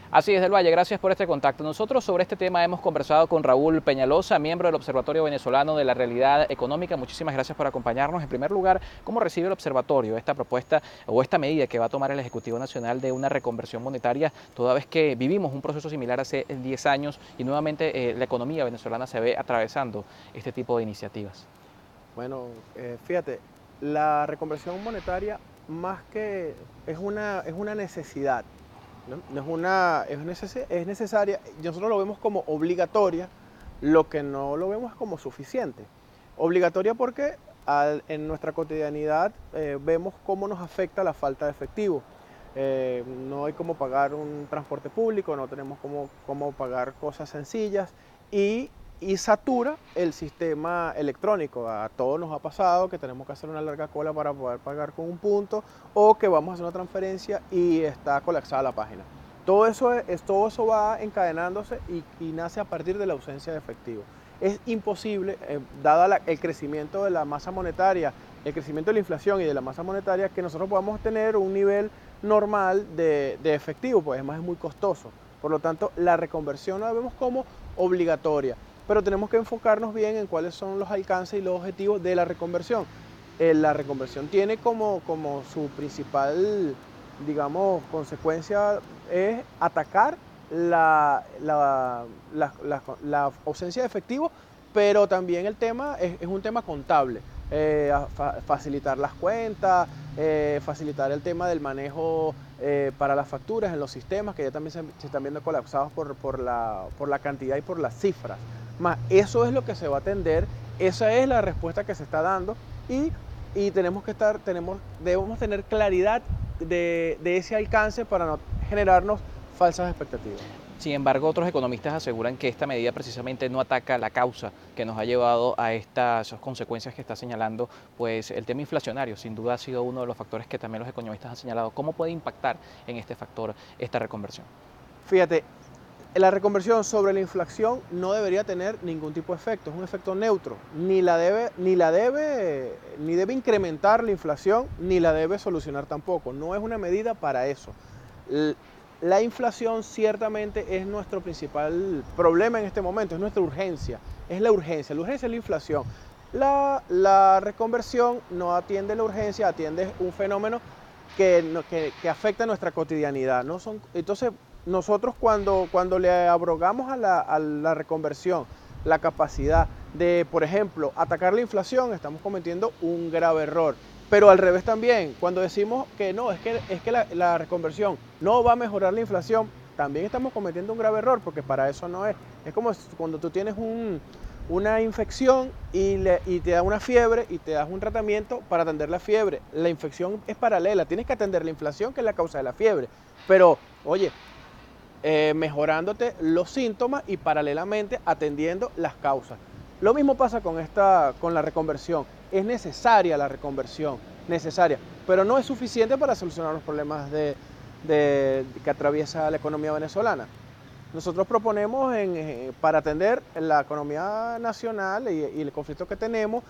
Así es, del Valle, gracias por este contacto. Nosotros sobre este tema hemos conversado con Raúl Peñalosa, miembro del Observatorio Venezolano de la Realidad Económica. Muchísimas gracias por acompañarnos. En primer lugar, ¿cómo recibe el observatorio esta propuesta o esta medida que va a tomar el Ejecutivo Nacional de una reconversión monetaria, toda vez que vivimos un proceso similar hace 10 años y nuevamente la economía venezolana se ve atravesando este tipo de iniciativas? Bueno, fíjate, la reconversión monetaria más que es una necesidad, ¿no? No es una, es necesaria, y nosotros lo vemos como obligatoria, lo que no lo vemos como suficiente. Obligatoria porque en nuestra cotidianidad vemos cómo nos afecta la falta de efectivo. No hay cómo pagar un transporte público, no tenemos cómo pagar cosas sencillas y, y satura el sistema electrónico. A todos nos ha pasado que tenemos que hacer una larga cola para poder pagar con un punto o que vamos a hacer una transferencia y está colapsada la página. Todo eso va encadenándose y nace a partir de la ausencia de efectivo. Es imposible, dado el crecimiento de la masa monetaria, el crecimiento de la inflación y de la masa monetaria, que nosotros podamos tener un nivel normal de efectivo, pues además es muy costoso. Por lo tanto, la reconversión la vemos como obligatoria, pero tenemos que enfocarnos bien en cuáles son los alcances y los objetivos de la reconversión. La reconversión tiene como su principal, digamos, consecuencia es atacar la ausencia de efectivo, pero también el tema es un tema contable. Facilitar las cuentas, facilitar el tema del manejo para las facturas en los sistemas que ya también se están viendo colapsados por la cantidad y por las cifras. Más, eso es lo que se va a atender, esa es la respuesta que se está dando y, y debemos tener claridad de ese alcance para no generarnos falsas expectativas. Sin embargo, otros economistas aseguran que esta medida precisamente no ataca la causa que nos ha llevado a estas consecuencias que está señalando, pues el tema inflacionario sin duda ha sido uno de los factores que también los economistas han señalado. ¿Cómo puede impactar en este factor esta reconversión? Fíjate, la reconversión sobre la inflación no debería tener ningún tipo de efecto, es un efecto neutro, ni debe incrementar la inflación, ni la debe solucionar tampoco, no es una medida para eso. La inflación ciertamente es nuestro principal problema en este momento, es nuestra urgencia, es la urgencia es la inflación. La reconversión no atiende la urgencia, atiende un fenómeno que afecta nuestra cotidianidad. ¿No? Entonces, nosotros cuando le abrogamos a la reconversión la capacidad de, por ejemplo, atacar la inflación, estamos cometiendo un grave error. Pero al revés también, cuando decimos que no, es que la reconversión no va a mejorar la inflación, también estamos cometiendo un grave error, porque para eso no es. Es como cuando tú tienes una infección y te da una fiebre y te das un tratamiento para atender la fiebre. La infección es paralela, tienes que atender la inflación, que es la causa de la fiebre. Pero, oye, mejorándote los síntomas y paralelamente atendiendo las causas. Lo mismo pasa con la reconversión. Es necesaria la reconversión, necesaria, pero no es suficiente para solucionar los problemas que atraviesa la economía venezolana. Nosotros proponemos para atender la economía nacional y el conflicto que tenemos,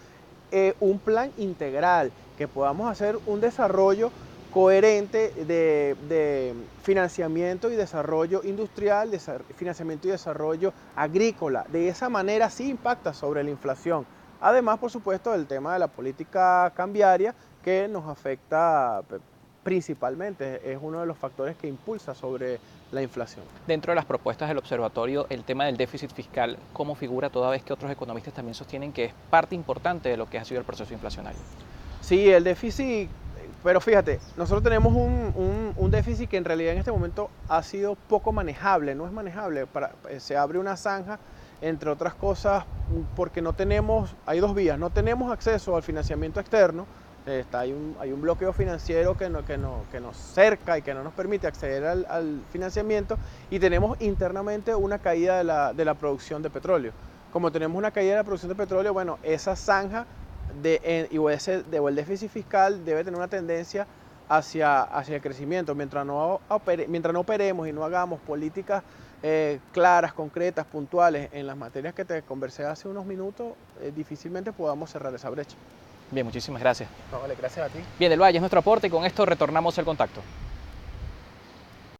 un plan integral, que podamos hacer un desarrollo coherente de financiamiento y desarrollo industrial, financiamiento y desarrollo agrícola. De esa manera sí impacta sobre la inflación. Además, por supuesto, el tema de la política cambiaria que nos afecta principalmente, es uno de los factores que impulsa sobre la inflación. Dentro de las propuestas del observatorio, el tema del déficit fiscal, ¿cómo figura toda vez que otros economistas también sostienen que es parte importante de lo que ha sido el proceso inflacionario? Sí, el déficit, pero fíjate, nosotros tenemos un déficit que en realidad en este momento ha sido poco manejable, no es manejable. Se abre una zanja, entre otras cosas, porque no tenemos, hay dos vías, no tenemos acceso al financiamiento externo, hay un bloqueo financiero que nos cerca y que no nos permite acceder al financiamiento, y tenemos internamente una caída de la producción de petróleo. Como tenemos una caída de la producción de petróleo, bueno, esa zanja o el déficit fiscal debe tener una tendencia hacia el crecimiento. Mientras no operemos y no hagamos políticas claras, concretas, puntuales en las materias que te conversé hace unos minutos, difícilmente podamos cerrar esa brecha. Bien, muchísimas gracias. No, vale, gracias a ti. Bien, del Valle es nuestro aporte y con esto retornamos el contacto.